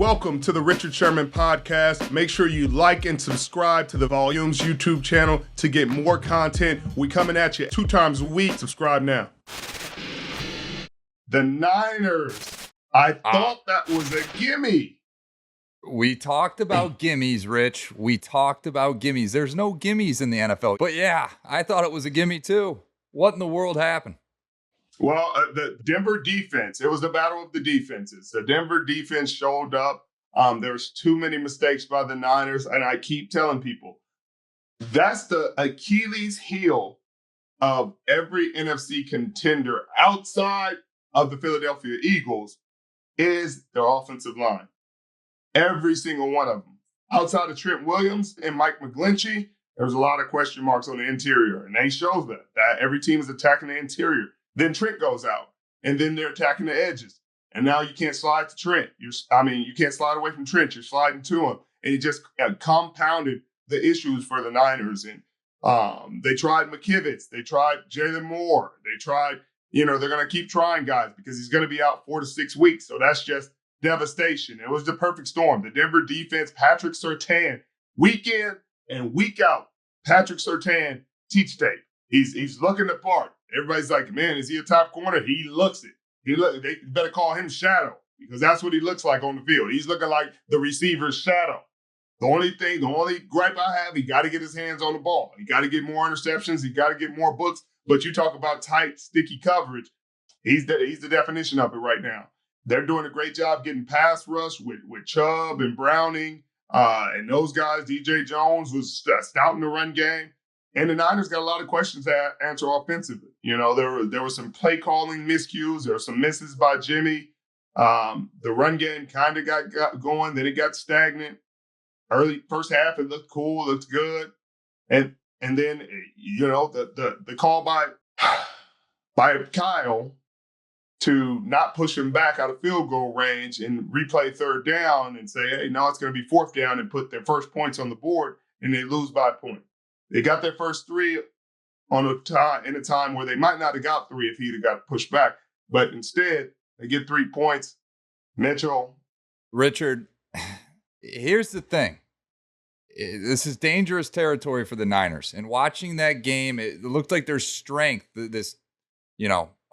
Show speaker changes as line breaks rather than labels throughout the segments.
Welcome to the Richard Sherman podcast. Make sure you like and subscribe to the Volumes YouTube channel to get more content. We coming at you 2 times a week. Subscribe now. The Niners. I thought that was a gimme.
We talked about gimmies, Rich. We talked about gimmies. There's no gimmies in the NFL. But yeah, I thought it was a gimme too. What in the world happened?
Well, the Denver defense, it was the battle of the defenses. The Denver defense showed up. There was too many mistakes by the Niners, and I keep telling people, that's the Achilles heel of every NFC contender outside of the Philadelphia Eagles is their offensive line. Every single one of them. Outside of Trent Williams and Mike McGlinchey, there's a lot of question marks on the interior, and they show that every team is attacking the interior. Then Trent goes out, and then they're attacking the edges. And now you can't slide to Trent. You can't slide away from Trent. You're sliding to him. And it just compounded the issues for the Niners. And they tried McKivitz. They tried Jalen Moore. They tried, they're going to keep trying guys because he's going to be out 4 to 6 weeks. So that's just devastation. It was the perfect storm. The Denver defense, Patrick Surtain, week in and week out, Patrick Surtain teach tape. He's looking the part. Everybody's like, man, is he a top corner? He looks it. They better call him Shadow because that's what he looks like on the field. He's looking like the receiver's shadow. The only gripe I have, he got to get his hands on the ball. He got to get more interceptions. He got to get more books. But you talk about tight, sticky coverage. He's the definition of it right now. They're doing a great job getting pass rush with Chubb and Browning and those guys. DJ Jones was stout in the run game. And the Niners got a lot of questions to answer offensively. There were some play calling miscues. There were some misses by Jimmy. The run game kind of got going. Then it got stagnant. Early first half, it looked cool, looked good. And then, the call by Kyle to not push him back out of field goal range and replay third down and say, hey, now it's going to be fourth down and put their first points on the board, and they lose by a point. They got their first 3 in a time where they might not have got 3 if he'd have got pushed back. But instead, they get 3 points. Mitchell.
Richard, here's the thing. This is dangerous territory for the Niners. And watching that game, it looked like there's strength. This,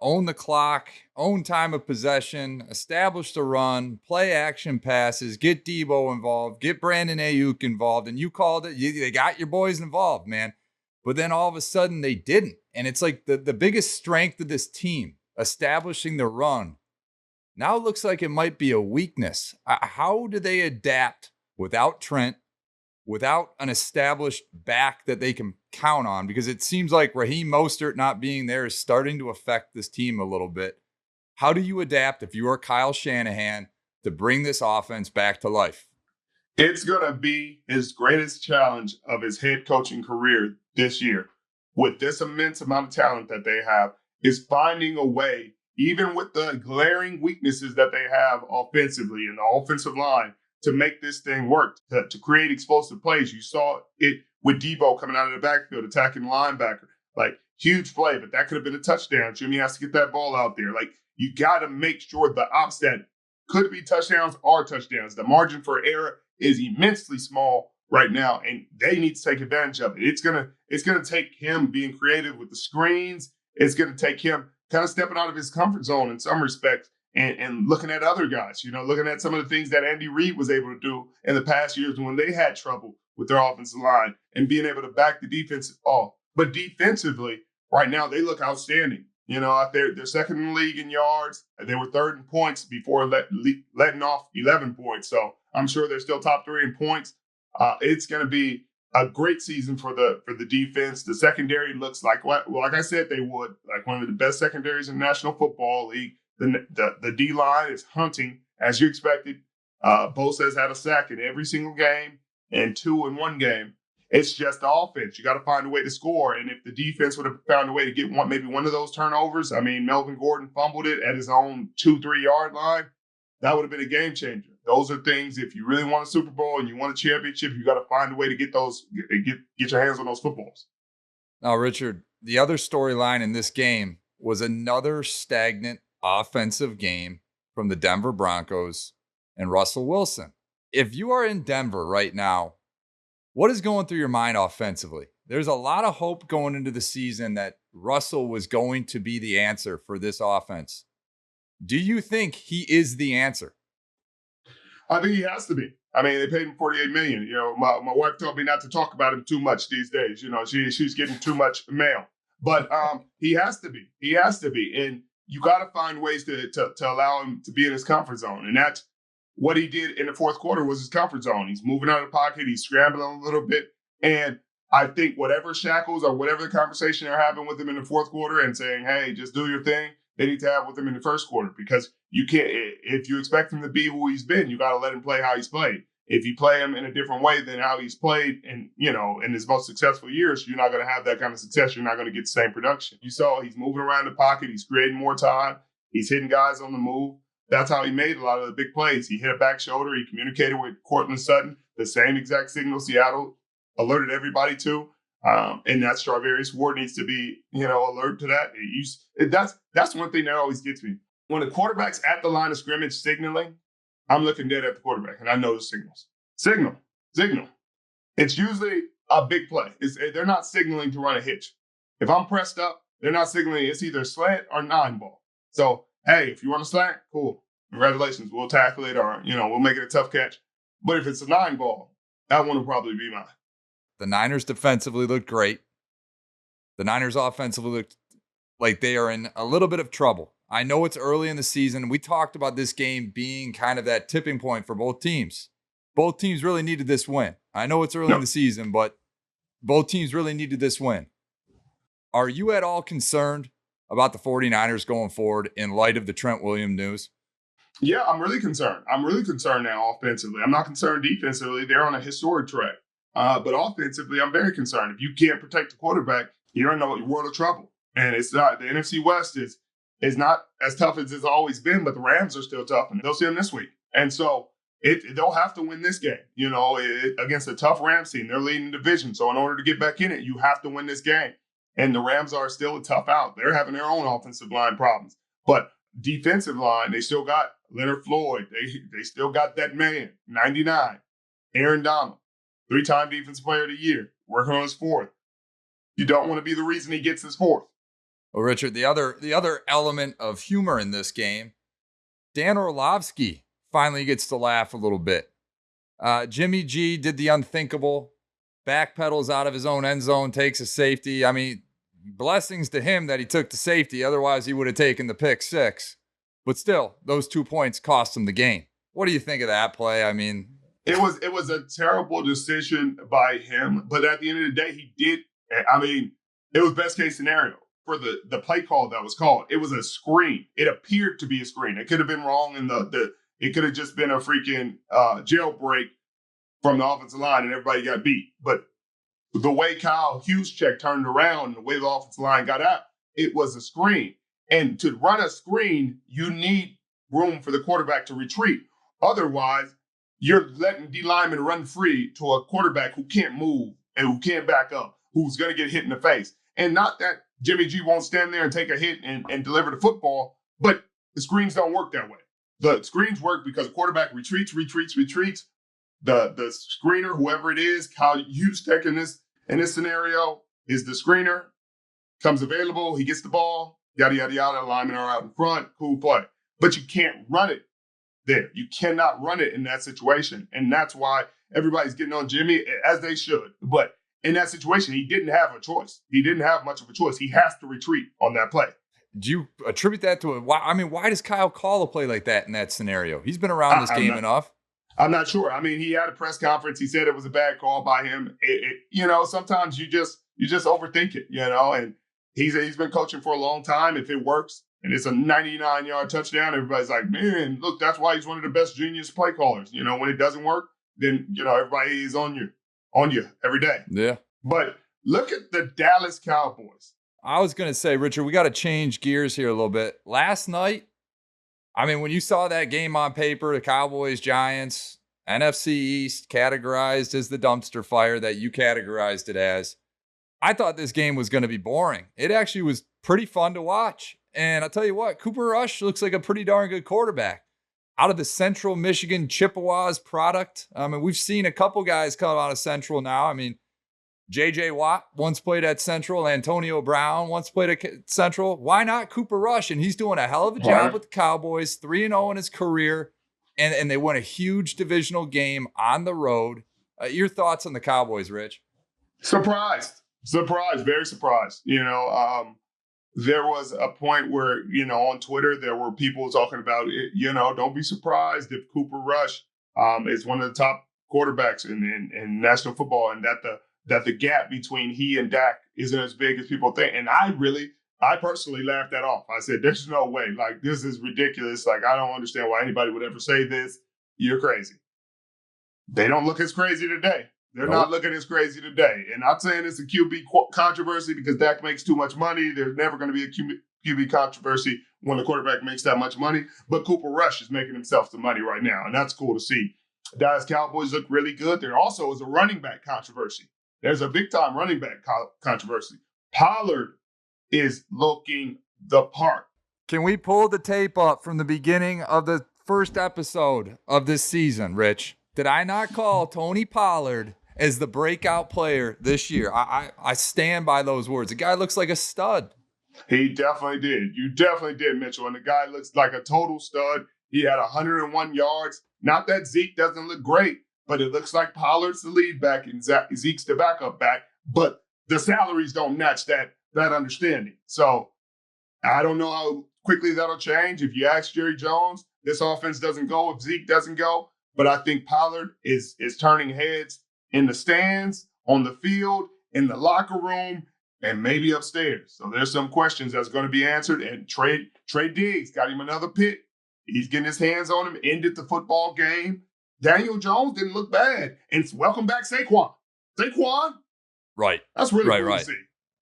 own the clock, own time of possession, establish the run, play action passes, get Debo involved, get Brandon Ayuk involved. And you called it. They got your boys involved, man. But then all of a sudden they didn't. And it's like the biggest strength of this team, establishing the run, now it looks like it might be a weakness. How do they adapt without Trent, without an established back that they can count on? Because it seems like Raheem Mostert not being there is starting to affect this team a little bit. How do you adapt if you are Kyle Shanahan to bring this offense back to life?
It's going to be his greatest challenge of his head coaching career this year. With this immense amount of talent that they have, is finding a way, even with the glaring weaknesses that they have offensively in the offensive line, to make this thing work, to create explosive plays. You saw it with Debo coming out of the backfield, attacking the linebacker. Like, huge play, but that could have been a touchdown. Jimmy has to get that ball out there. Like, you got to make sure the ops that could be touchdowns are touchdowns. The margin for error is immensely small right now, and they need to take advantage of it. It's gonna take him being creative with the screens. It's gonna take him kind of stepping out of his comfort zone in some respects and looking at other guys, looking at some of the things that Andy Reid was able to do in the past years when they had trouble with their offensive line and being able to back the defense off. But defensively, right now, they look outstanding. They're second in the league in yards. They were third in points before letting off 11 points. So I'm sure they're still top 3 in points. It's going to be a great season for the defense. The secondary looks like I said they would, like one of the best secondaries in the National Football League. The D-line is hunting, as you expected. Bosa has had a sack in every single game and 2 in one game. It's just the offense. You got to find a way to score. And if the defense would have found a way to get maybe one of those turnovers, Melvin Gordon fumbled it at his own 2-3 yard line, that would have been a game changer. Those are things, if you really want a Super Bowl and you want a championship, you got to find a way to get your hands on those footballs.
Now, Richard, the other storyline in this game was another stagnant offensive game from the Denver Broncos. and Russell Wilson. If you are in Denver right now, what is going through your mind offensively? There's a lot of hope going into the season that Russell was going to be the answer for this offense. Do you think he is the answer?
I think he has to be. I mean, they paid him $48 million. You know, my wife told me not to talk about him too much these days. You know, she's getting too much mail. But he has to be. He has to be. And you got to find ways to allow him to be in his comfort zone. And that's what he did in the fourth quarter was his comfort zone. He's moving out of the pocket. He's scrambling a little bit. And I think whatever shackles or whatever the conversation they're having with him in the fourth quarter and saying, hey, just do your thing, they need to have with him in the first quarter, because you can't, if you expect him to be who he's been, you got to let him play how he's played. If you play him in a different way than how he's played in, you know, in his most successful years, you're not going to have that kind of success. You're not going to get the same production. You saw he's moving around the pocket. He's creating more time. He's hitting guys on the move. That's how he made a lot of the big plays. He hit a back shoulder. He communicated with Cortland Sutton, the same exact signal Seattle alerted everybody to. And that Strawberry's Ward needs to be, you know, alert to that. That's one thing that always gets me. When the quarterback's at the line of scrimmage signaling, I'm looking dead at the quarterback, and I know the signals. Signal. It's usually a big play. They're not signaling to run a hitch. If I'm pressed up, they're not signaling. It's either slant or 9-ball. So, hey, if you want a slant, cool. Congratulations. We'll tackle it, or, you know, we'll make it a tough catch. But if it's a 9-ball, that one will probably be mine.
The Niners defensively looked great. The Niners offensively looked like they are in a little bit of trouble. I know it's early in the season. We talked about this game being kind of that tipping point for both teams. Both teams really needed this win. I know it's early in the season, but both teams really needed this win. Are you at all concerned about the 49ers going forward in light of the Trent Williams news?
Yeah, I'm really concerned. I'm really concerned now offensively. I'm not concerned defensively. They're on a historic track. But offensively, I'm very concerned. If you can't protect the quarterback, you're in a world of trouble. And it's not, the NFC West is not as tough as it's always been, but the Rams are still tough, and they'll see them this week. And so they'll have to win this game, you know, against a tough Rams team. They're leading the division. So in order to get back in it, you have to win this game. And the Rams are still a tough out. They're having their own offensive line problems. But defensive line, they still got Leonard Floyd. They still got that man, 99, Aaron Donald, 3-time Defensive Player of the Year, working on his fourth. You don't want to be the reason he gets his fourth.
Well, Richard, the other element of humor in this game, Dan Orlovsky finally gets to laugh a little bit. Jimmy G did the unthinkable, backpedals out of his own end zone, takes a safety. I mean, blessings to him that he took the safety. Otherwise, he would have taken the pick six. But still, those 2 points cost him the game. What do you think of that play? I mean,
it was a terrible decision by him. But at the end of the day, he did. I mean, it was best case scenario. For the play call that was called, it was a screen. It appeared to be a screen. It could have been wrong, and it could have just been a freaking jailbreak from the offensive line, and everybody got beat. But the way Kyle Juszczyk turned around, and the way the offensive line got out, it was a screen. And to run a screen, you need room for the quarterback to retreat. Otherwise, you're letting D linemen run free to a quarterback who can't move and who can't back up, who's going to get hit in the face. And not that Jimmy G won't stand there and take a hit and deliver the football, but the screens don't work that way. The screens work because the quarterback retreats. The screener, whoever it is, Kyle Juszczyk in this scenario, is the screener, comes available, he gets the ball, yada, yada, yada, linemen are out in front, cool play. But you can't run it there. You cannot run it in that situation. And that's why everybody's getting on Jimmy, as they should. But in that situation, he didn't have a choice. He didn't have much of a choice. He has to retreat on that play.
Do you attribute that to why does Kyle call a play like that in that scenario? He's been around this game enough.
I'm not sure. I mean, he had a press conference. He said it was a bad call by him. You know, sometimes you just overthink it, you know, and he's been coaching for a long time. If it works and it's a 99-yard touchdown, everybody's like, man, look, that's why he's one of the best genius play callers. You know, when it doesn't work, then, you know, everybody is on you every day.
Yeah.
But look at the Dallas Cowboys.
I was going to say, Richard, we got to change gears here a little bit. Last night, I mean, when you saw that game on paper, the Cowboys-Giants, NFC East categorized as the dumpster fire that you categorized it as, I thought this game was going to be boring. It actually was pretty fun to watch. And I'll tell you what, Cooper Rush looks like a pretty darn good quarterback. out of the Central Michigan Chippewas product. I mean, we've seen a couple guys come out of Central now. I mean, J.J. Watt once played at Central. Antonio Brown once played at Central. Why not Cooper Rush? And he's doing a hell of a job with the Cowboys, 3-0 in his career, and they won a huge divisional game on the road. Your thoughts on the Cowboys, Rich?
Surprised, very surprised. There was a point where, on Twitter, there were people talking about, don't be surprised if Cooper Rush is one of the top quarterbacks in national football, and that the gap between he and Dak isn't as big as people think. And I personally laughed that off. I said, there's no way. Like, this is ridiculous. Like, I don't understand why anybody would ever say this. You're crazy. They don't look as crazy today. They're not looking as crazy today. And I'm saying it's a QB controversy because Dak makes too much money. There's never going to be a QB controversy when the quarterback makes that much money. But Cooper Rush is making himself some money right now, and that's cool to see. Dallas Cowboys look really good. There also is a running back controversy. There's a big-time running back controversy. Pollard is looking the part.
Can we pull the tape up from the beginning of the first episode of this season, Rich? Did I not call Tony Pollard as the breakout player this year? I stand by those words. The guy looks like a stud.
He definitely did. You definitely did, Mitchell. And the guy looks like a total stud. He had 101 yards. Not that Zeke doesn't look great, but it looks like Pollard's the lead back and Zeke's the backup back. But the salaries don't match that understanding. So I don't know how quickly that'll change. If you ask Jerry Jones, this offense doesn't go if Zeke doesn't go. But I think Pollard is turning heads in the stands, on the field, in the locker room, and maybe upstairs. So there's some questions that's going to be answered. And Trey Diggs got him another pick. He's getting his hands on him, ended the football game. Daniel Jones didn't look bad. And welcome back, Saquon.
Right.
That's really cool to see.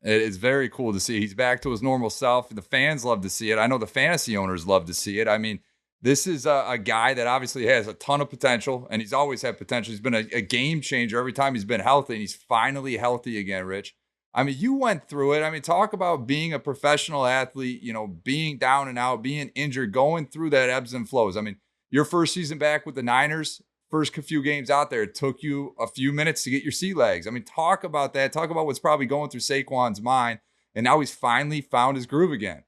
It is very cool to see. He's back to his normal self. The fans love to see it. I know the fantasy owners love to see it. I mean, this is a guy that obviously has a ton of potential, and he's always had potential. He's been a game changer every time he's been healthy, and he's finally healthy again, Rich. I mean, you went through it. I mean, talk about being a professional athlete, being down and out, being injured, going through that ebbs and flows. I mean, your first season back with the Niners, first few games out there, it took you a few minutes to get your sea legs. I mean, talk about that. Talk about what's probably going through Saquon's mind, and now he's finally found his groove again.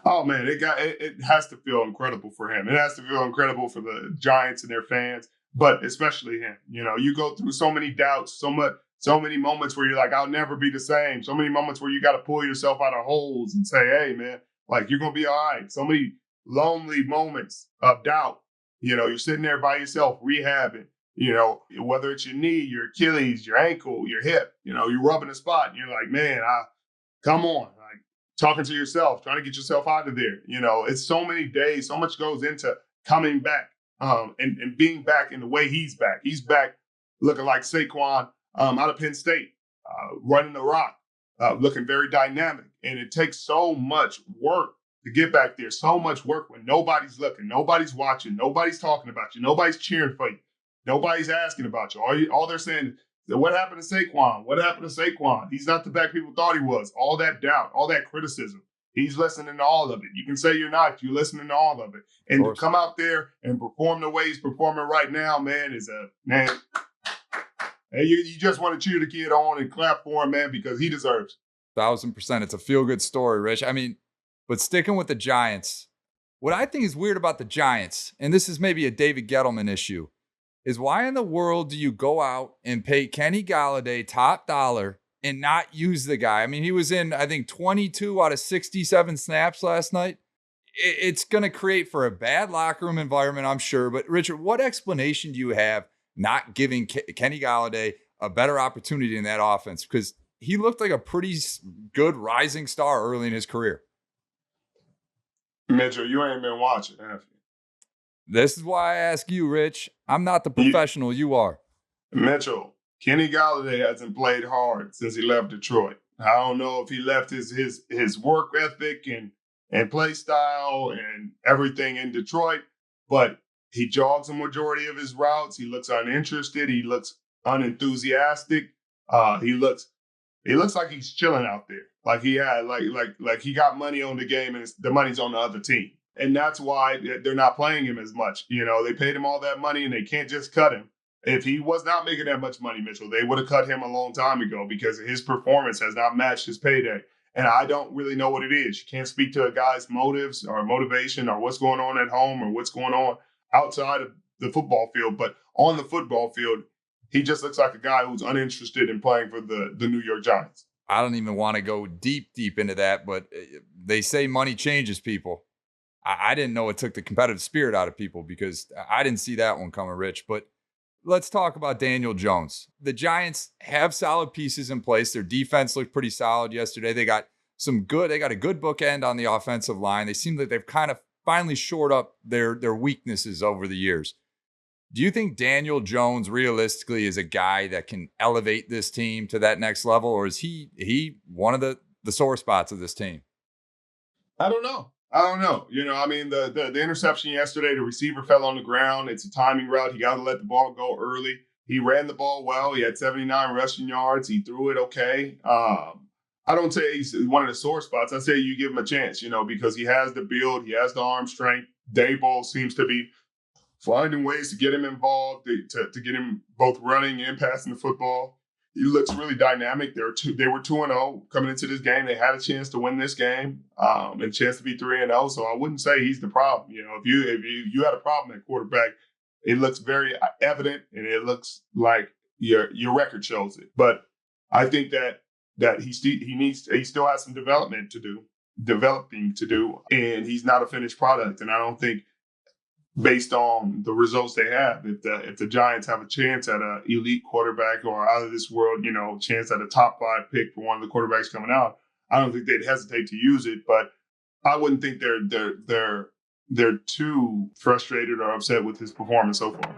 Oh man, it has to feel incredible for him. It has to feel incredible for the Giants and their fans, but especially him. You go through so many doubts, so many moments where you're like, I'll never be the same. So many moments where you got to pull yourself out of holes and say, hey man, like you're gonna be all right. So many lonely moments of doubt. You're sitting there by yourself rehabbing. Whether it's your knee, your Achilles, your ankle, your hip. You're rubbing a spot, and you're like, man, come on. Talking to yourself, trying to get yourself out of there. It's so many days, so much goes into coming back and being back in the way he's back. He's back looking like Saquon out of Penn State, running the rock, looking very dynamic. And it takes so much work to get back there, so much work when nobody's looking, nobody's watching, nobody's talking about you, nobody's cheering for you, nobody's asking about you. All they're saying, what happened to Saquon? What happened to Saquon? He's not the back people thought he was. All that doubt, all that criticism. He's listening to all of it. You can say you're not. You're listening to all of it. And to come out there and perform the way he's performing right now, man, hey, you just want to cheer the kid on and clap for him, man, because he deserves it.
1,000%. It's a feel-good story, Rich. I mean, but sticking with the Giants, what I think is weird about the Giants, and this is maybe a David Gettleman issue, is why in the world do you go out and pay Kenny Golladay top dollar and not use the guy? I mean, he was in, I think, 22 out of 67 snaps last night. It's going to create for a bad locker room environment, I'm sure. But, Richard, what explanation do you have not giving Kenny Golladay a better opportunity in that offense? Because he looked like a pretty good rising star early in his career.
Mitchell, you ain't been watching, have you?
This is why I ask you, Rich. I'm not the professional you are.
Mitchell, Kenny Golladay hasn't played hard since he left Detroit. I don't know if he left his work ethic and play style and everything in Detroit, but he jogs a majority of his routes. He looks uninterested. He looks unenthusiastic. He looks like he's chilling out there. Like he had like he got money on the game and the money's on the other team. And that's why they're not playing him as much. They paid him all that money and they can't just cut him. If he was not making that much money, Mitchell, they would have cut him a long time ago because his performance has not matched his payday. And I don't really know what it is. You can't speak to a guy's motives or motivation or what's going on at home or what's going on outside of the football field. But on the football field, he just looks like a guy who's uninterested in playing for the New York Giants.
I don't even want to go deep into that, but they say money changes people. I didn't know it took the competitive spirit out of people because I didn't see that one coming, Rich. But let's talk about Daniel Jones. The Giants have solid pieces in place. Their defense looked pretty solid yesterday. They got a good bookend on the offensive line. They seem like they've kind of finally shored up their weaknesses over the years. Do you think Daniel Jones realistically is a guy that can elevate this team to that next level, or is he one of the sore spots of this team?
I don't know. The interception yesterday, the receiver fell on the ground. It's a timing route. He got to let the ball go early. He ran the ball well. He had 79 rushing yards. He threw it okay. I don't say he's one of the sore spots. I say you give him a chance, because he has the build. He has the arm strength. Daboll seems to be finding ways to get him involved, to get him both running and passing the football. He looks really dynamic. They were 2-0 coming into this game. They had a chance to win this game, and a chance to be 3-0. So I wouldn't say he's the problem. If you had a problem at quarterback, it looks very evident, and it looks like your record shows it. But I think that he still has some developing to do, and he's not a finished product. And I don't think, based on the results they have, if the Giants have a chance at an elite quarterback or out of this world, chance at a top 5 pick for one of the quarterbacks coming out, I don't think they'd hesitate to use it. But I wouldn't think they're too frustrated or upset with his performance so far.